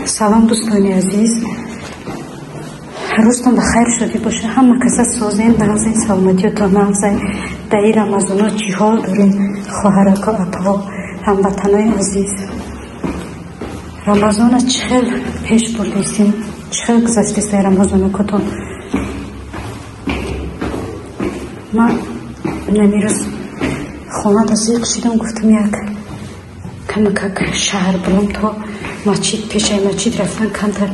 سلام دوستان عزیز، روزتون بخیر شده باشه. همه کسا سازین نغزین سلامتیتون نغزین. در این رمضان ها چی حال دارین خواهرک و اپا هموطنای عزیز؟ رمضان چهل پیش بردیسیم، چهل گذشتیست رمضان کتون. من نمیروز خانه دا زیق شدم، گفتم یک کمک شهر برم تا مسجد، پیشه مسجد رفتن کمتر.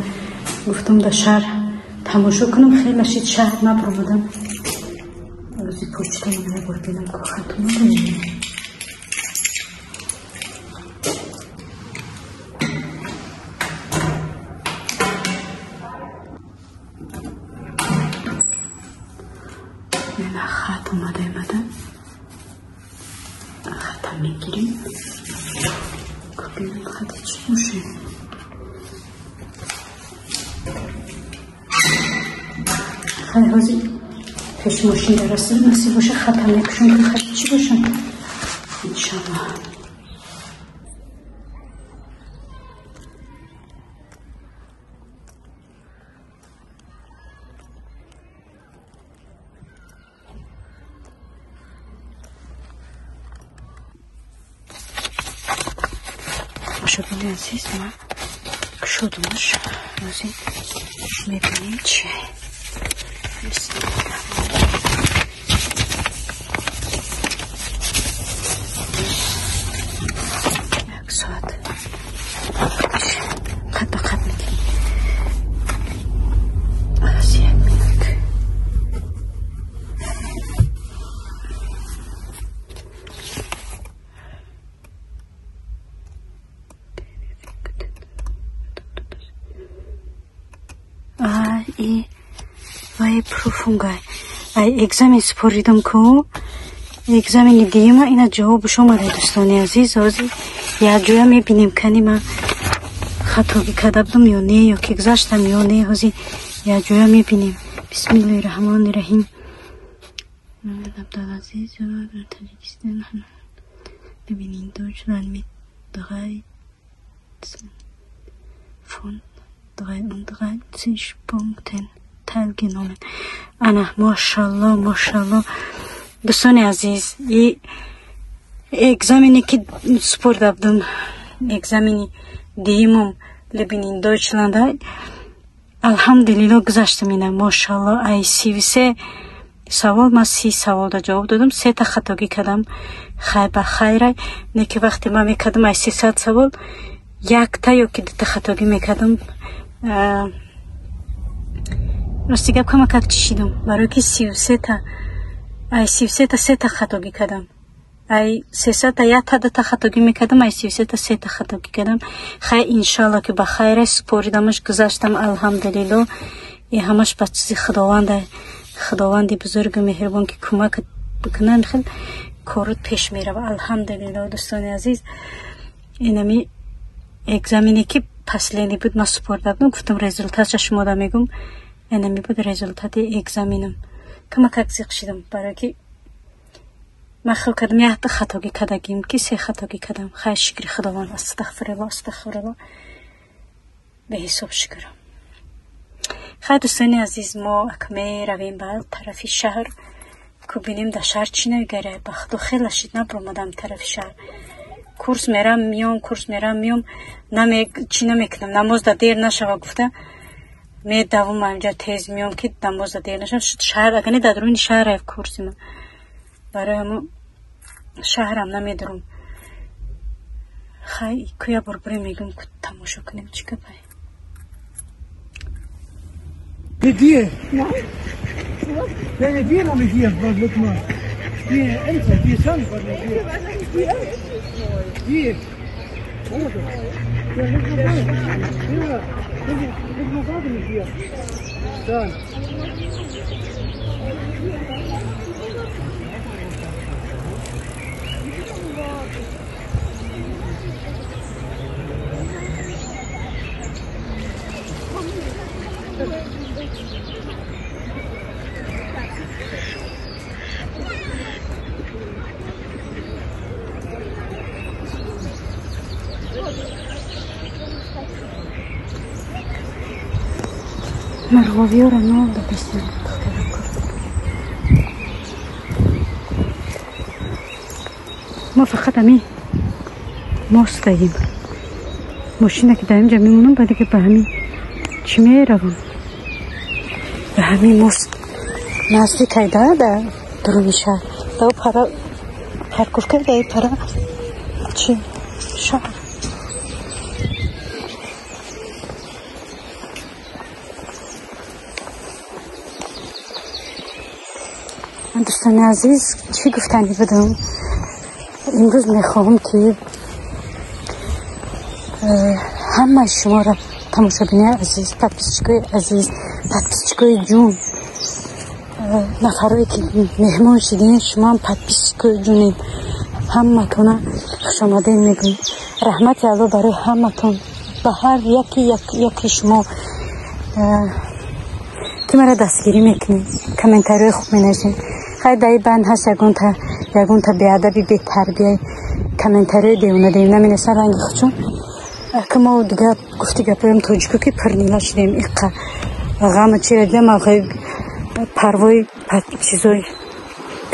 گفتم در شهر تماشا کنم، خیلی شید شهر نبرو بودم. روزی پشتم یه بار بیدم که خطوم داریم. این خط اومده خطم میگیریم که بینم خط چی باشه. خیلی حاضی پیش ماشین در رسید نصیب باشه خطم میکشم که خط چی باشم انشالله. مشاهده عزیز، من شدمش روزی میبینیم چیه. بسم الله یک ساعت قد به قد میگیم از یک مینوت. وای پروفونگای ای اگزامین سپوریدم که اگزامین دیگه ما اینا جوابش اومده دوستانی عزیز. آزی یا جویا میبینیم کنی من خطاگی کدبدم یا نه یا که گذاشتم یا نه. آزی یا جویا میبینیم. بسم الله الرحمن الرحیم. عبدال عزیز در تاجیکستان ببینین دوچلان می دقای فون 33 punkten teilgenommen. Ana maşallah maşallah. دوستان عزیز، این اگزامینی که سپور دادم، اگزامینی دیمم لبنان دویچلنده، الحمدلله گذاشتم اینا ماشاءالله. ای 33 سوال ما 30 سوال دا جواب دادم، 3 تا خطاگی کردم. خیر به خیره نه که وقتی ما میکردم ای 300 سوال یک تا یا که 2 تا خطاگی میکردم. راستی گپ کمک کشیدم برای که 33 تا ای 33 تا 3 تا خطاگی کردم. ای 300 تا 1 تا 2 تا خطاگی میکردم، ای 33 تا 3 تا خطاگی کردم. خیر انشالله که بخیر سپوریدمش گذاشتم الحمدلله. این همش به چیز خداوند بزرگ مهربان که کمک بکنن خیلی کارت پیش میره الحمدلله. دوستان عزیز، اینمی اگزامینی که پسلینی بود ما سپورت دادم، گفتم رزولتاتش شما دا میگم. اینمی بود رزولتات اگزامینم. کمک زیق شدم برای که من خیلی کردم 1 تا خطاگی کردم که 3 خطاگی کردم. خیلی شکر خداوند، استغفرالله به حساب شکرم. خیلی دوستان عزیز، ما اکمه رویم به طرف شهر که بینیم در شهر چی نگره. بخدا خیلی شد نبرمدم طرف شهر. کورس میرم میام چی نمیکنم. نماز دا دیر نشوه گفته می دوام اینجا تیز میام که نماز دا دیر نشوه. شهر اگه در درون شهر رفت کورسی من برای همون شهرم نمیدارم. خیلی کویا بربری میگم که تماشا کنیم چی که بایی Die? Ja. Nee, die noch nicht hier, was wird mal? Die Ente, die ist schon von der hier. Die. Oh, da. Ja, leg mal rein. Ja, leg mal gerade nicht hier. Dann. مرغاوی را نال دا بستیم ما فقط همین ماست داریم ماشین که داریم جا میمونم بعد که به همین چی میروم به همین ماست نزدیک ایده در درونی شهر دا پرا پرکور کرده پرا چی شهر دوستان عزیز چی گفتنی بدم امروز میخواهم که همه شما را تماشابین عزیز پادپیسچیکای عزیز پادپیسچیکای جون نفرایی که مهمان شدین شما هم پادپیسچیکای جونیم همه تون خوش آمدین میگویم رحمت الله برای همه تون به هر یکی شما که مرا دستگیری میکنید کامنتاری خوب مینویسید خیلی دایی بند هست یگون تا بیادبی بی تربیه کامنتاری دیونه مینویسن رنگی خودشون که ما دیگه گفتی گپایم توجیکو که پرنیلا شدیم ایقا غم چی را دیدم آقای پروای چیزای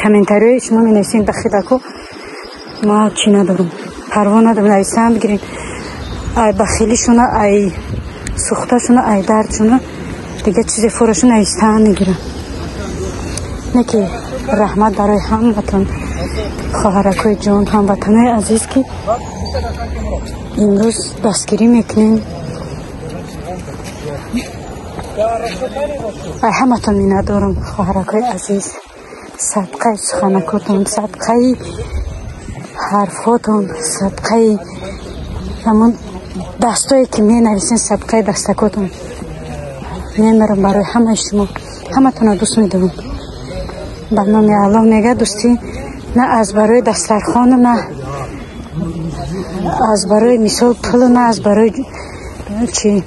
کامنتاری شما مینویسین بخیدکو ما چی ندارم پروا ندارم ای سهم بگیرین ای بخیلیشونه ای سوختشونه ای دردشونه دیگه چیزی فورشون ای سهم میگیرن نکی رحمت برای هموطن خواهرکای جان هموطنای عزیز که امروز دستگیری میکنین ای هموطن می ندارم خواهرکای عزیز صدقه سخنکاتون صدقه حرفاتون صدقه همون دستایی که می نویسین صدقه دستکاتون میمیرم برای همه شما هموطن دوست میدارم برنامه الله میگه دوستی نه از برای دسترخوان نه از برای مثال پل نه از برای چی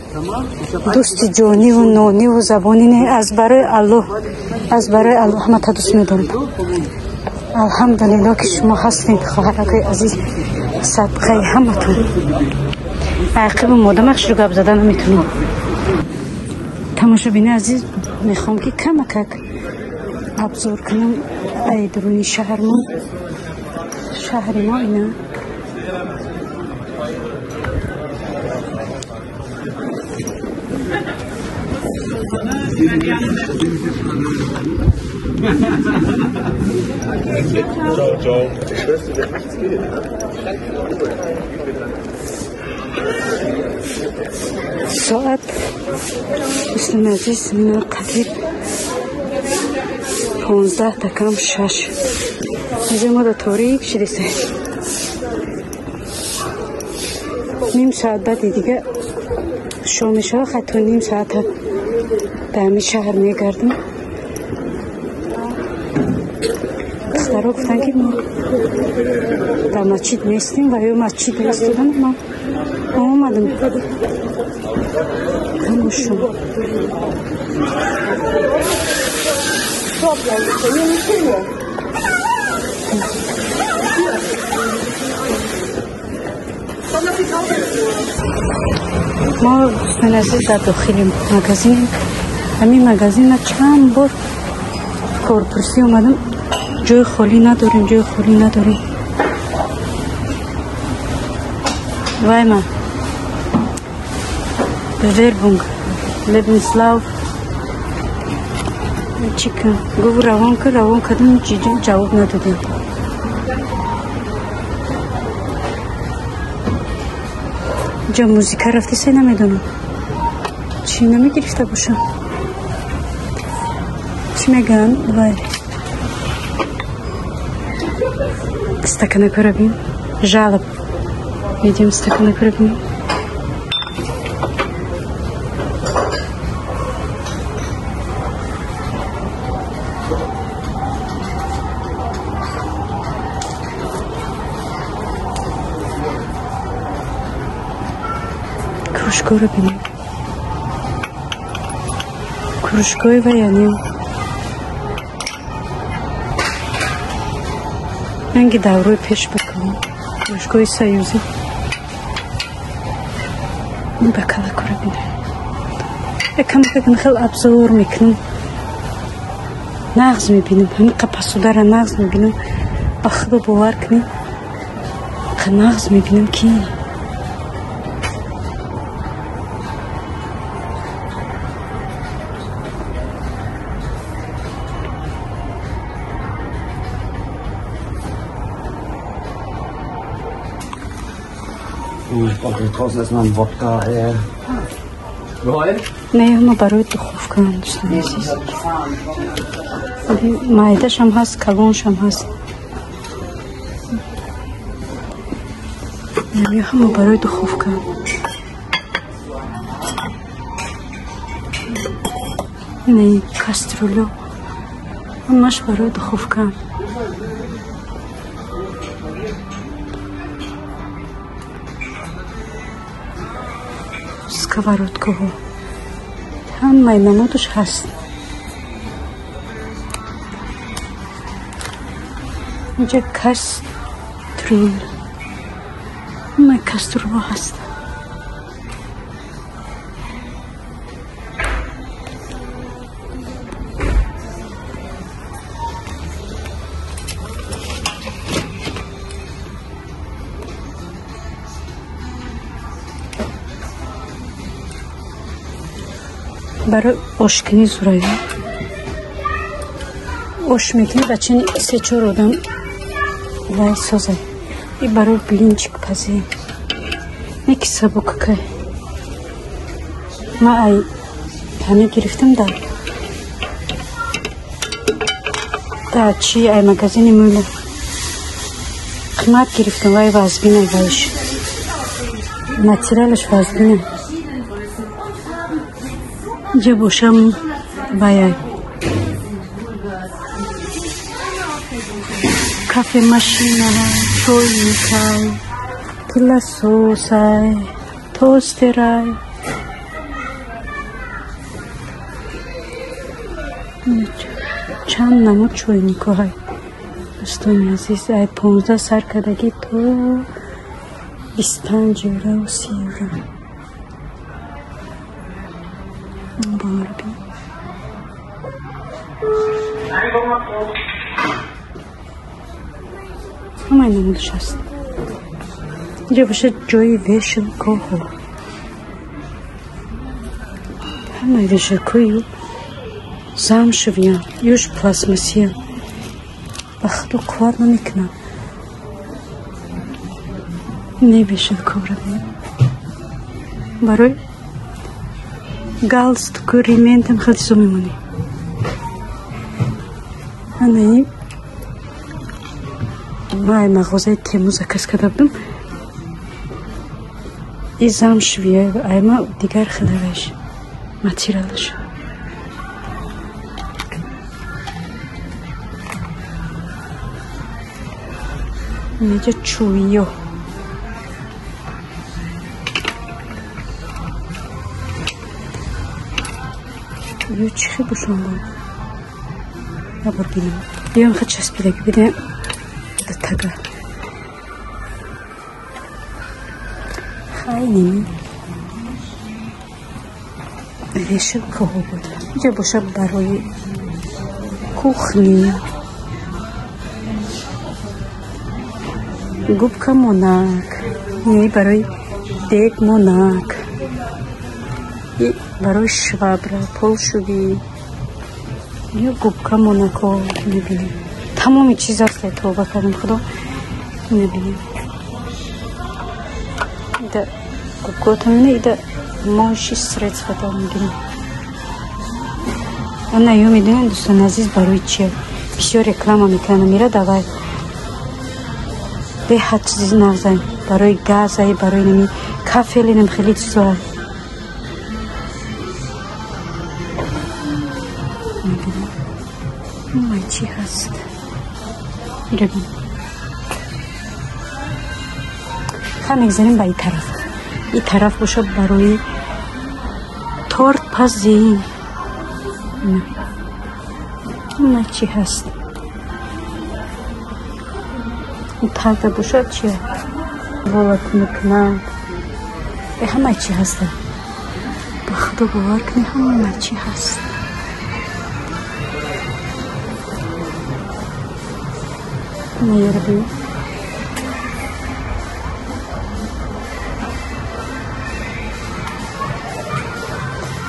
دوستی جانی و نانی و زبانی نه از برای الله همه تا دوست میدارم الحمدلله که شما هستین خواهرکای عزیز صدقه همه تون عقیب مادم اخش رو گب زدن نمیتونیم تماشا بینه عزیز میخوام که کمک ابزار کنم ای درونی شهر ما اینا ساعت دوستان عزیز اینا تقریب 15 تا کم 6 اینجا ما در تاریک شدیسته نیم ساعت بعد دیگه شامش ها خطا نیم ساعت در همین شهر میگردیم دخترها گفتن که ما در مسجد نیستیم و یا مسجد ایستادن ما آمدم همون شما ما من عزیز در داخل مگزین همین مگزین چند بار کارپرسی اومدم جای خالی نداریم وای من Bewerbung, Lebenslauf, chicken. گفت روان کردم جواب ندادیم. جا موزیکا رفتی سه نمیدونم. چی نمیگرفته باشم. چی میگن؟ وای. Стаканку робим. Жалоб. Видим стаканку робим. Кружку робим. Кружкою ваяним. رنگ دوره پیش بکنیم روشگاه سیوزی این بکله کاره بینه کم کن خیلی ابزار میکنم نغز میبینم همین قپسوده را نغز میبینم با خدا باور کنیم نغز میبینم که Okay, draußen erstmal einen Wodka. Geheult? نه ما برای دخوفکه هم داشتم معدهش هم هست کلونش هم هست نه همه برای دخوفکه نه کسترولو همش برای دخوفکه сковородку همه نمودش هست اینجا کسترول همه کسترول هست برای آشکنی زورایی آش میکنی بچه سه چهار آدم وای سازه این برای بلینچک پزی یکی سبک که ما ای همه گرفتم در چی ای مگزین موله قیمت گرفتم وای وزبینه وایش نتیرالش وزبینه اینجا باشم باید کافه ماشین های چوی میکای کلا سوس های توستر های چند نمود چوی میکای های دوستان عزیز ای 15 سرکدگی تو 25 یورو و 30 یورو همه نمودش هست اینجا باشه جای ویشل کوهو همه ویشل کوهی زم شویم یوش پلاسماسی هم بخدو قوار نمیکنم نه ویشل کوه رو بیم برای галстук рементом خیلی زو میمونی من ما مغازه تیموز کس کردم این زم شویه ایما دیگر خیلی ویش ماتیرالش اینجا چویو یه چی باشم با نبار بینم بیام خود چسبیده که بیده ده تگه خیلی ویشل که بود اینجا باشه برای کوخنی گوبکا موناک یعنی برای دیگ موناک برای شوابرا پولشوگی یا گوبکا موناکو میبینیم تمامی چیز هست که توبه کردم خدا میبینیم ایده گوبکا تمینه ایده ماشی سرچ خدا میگیریم انا یو میدونیم دوستان عزیز برای چیه بسیار رکلام میکنه میره دوای به حد چیزی نغزه برای گازه برای نمی کافه لینم خیلی چیزا میبینیم چی هست ببین خواهم میگذاریم به این طرف باشه برای تورت پزی نه چی هست این طرف باشه چیه ولت میکنم به همه چی هست خدا باور کنی همون چی هست. نیاره بیم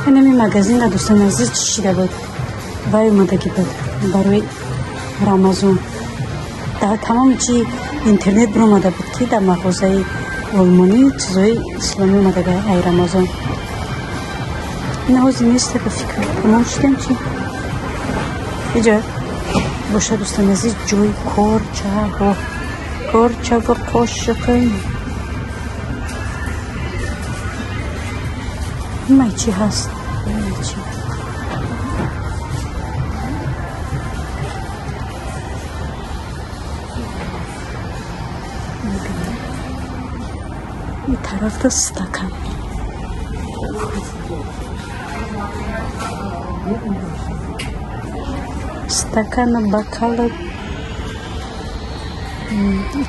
اینمی مگزین دوستان عزیز چی شده بود وای اومدگی بود برای رمضان در تمام چی اینترنت برو اومده بود که در مغازه آلمانی چیزای اسلامی اومده بود ای رمضان این حوضی نیست به فکر ما شدیم چی اینجا باشه دوستان عزیز جوی کارچه و قاشقه این چی هست این چی این طرف دا ستکن ستکن بکل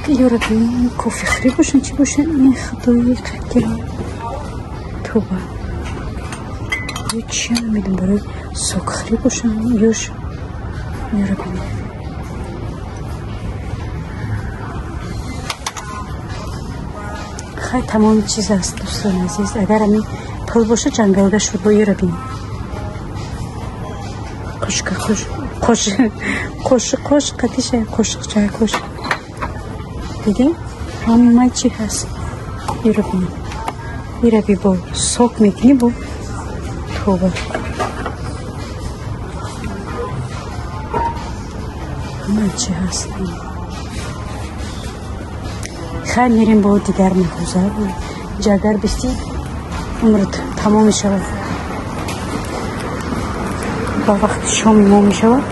یورا بیم کافی خری باشن چی باشن این خدایی قدیم توبه چی نمیدونم برای ساک خری باشن یوش یورا بیم خیلی تمام چیز هست دوستان عزیز اگر همی پل باشه جنگلده شد با یورا بیم قوش قدیشه قوشقچه قوش دیگه همین مای چی هست یورا بیم یورا بی با ساک میکنی با توبه همین چی هست خیلی میریم با دیگر مخوزه جگر بستی عمرت تمام شود با وقت شام ما می شود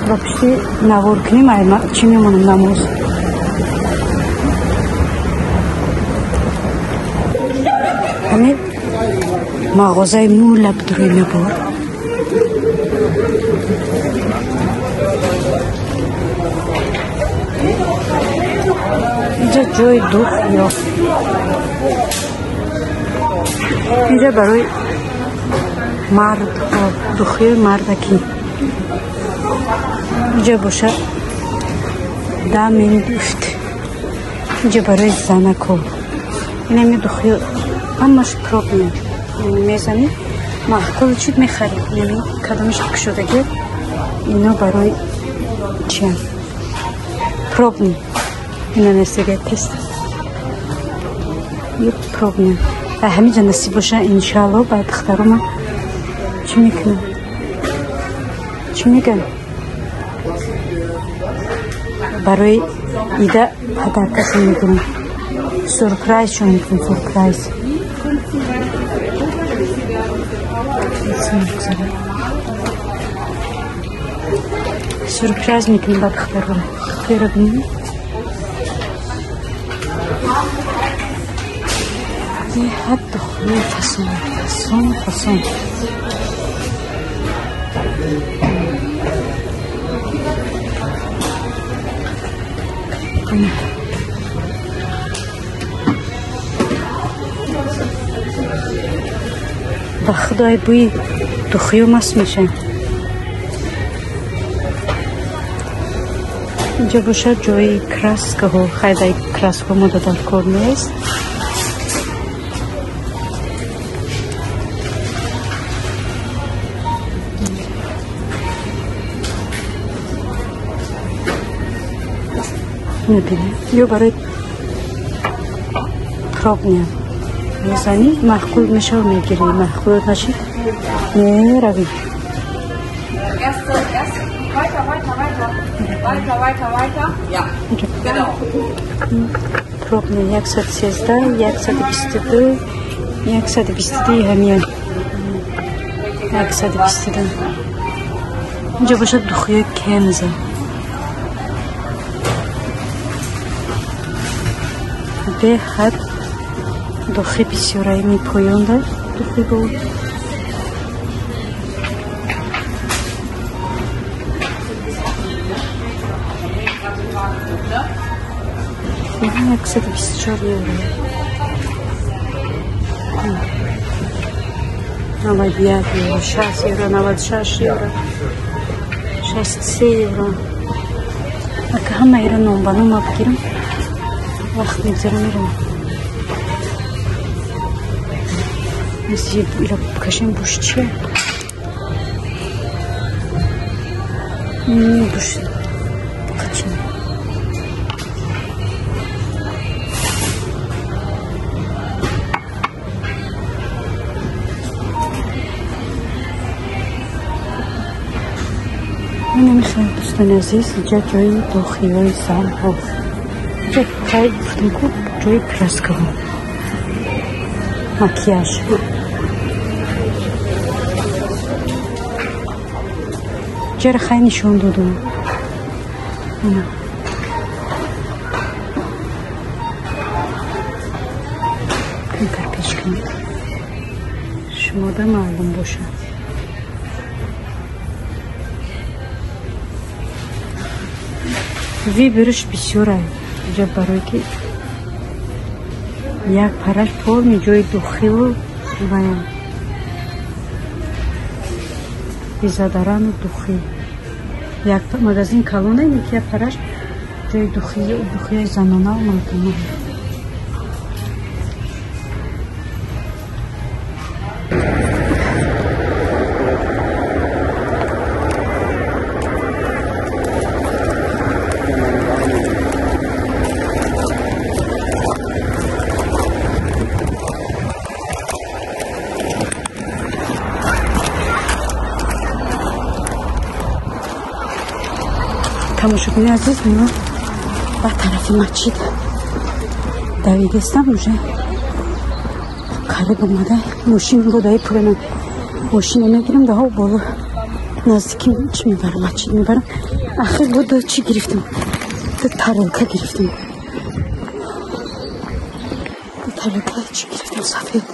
با پشتی نوار کنیم چی میمونم نماز همین مغازه مولا بدروی نبار اینجا جای دوخ یا اینجا برای مرد و دوخی مردکی اینجا باشه دم دوفت اینجا برای زنکو این همی دوخی همش پروبلم میزنی محکل چید میخریم یعنی کدامش کشودگی اینا برای چی هم پروبلم اینا نستگه تست یک پروبلم همین جا نصیب باشه انشاءالله باید اختارو ما چی میکنم چی میگن برای ایده پدرکسی میکنم سورپرایز چون میکنم سورپرایز سورپرایز میکنم باید اختارو خیره بینیم حتی خیلی فسان با خدای بوی دخیو مست میشه اینجا باشه جای کراسکه ها خیلی کراسکه ها مدادل کار نیست میبینی یا برای پروبلم میزنی محکول میشه و میگیری محکول نشی میروی پروبلم 113 122 122 همین 122 اینجا باشد دخوی کنزه به حد دخی بسیارایی می پایانده دخی بود این 124 یورو 91 евро, 60 евро, 96 евро, 63 евро. Ака ҳама иро ном ба ном бигирам, вақт мегзара мерам. Мисли иро кашем буш чия? Буш качин. نمیخوام دوستان عزیز اینجا جای داخلی های زن هاست. اینجا خیلی گفتم که جای پرسکه ها مکیاژ اینجا رو خیلی نشون دادم. این پیش کنید شما ده معلوم باشه. Выберешь бисёрай, я бароки. Як параш форми ҷои духилу ваям. Изадарану духи. Як магазин калона ин ки параш ҷои духи занона мардума. тамошобини азиз мо ба тарафи масҷид давидастам уже қариб омада мошинро даи пурана мошина мегирам даҳо боло наздики чӣ мебарам масҷид мебарам ахир буд чӣ гирифтам тарелка гирифтам тарелка чӣ гирифтам сафед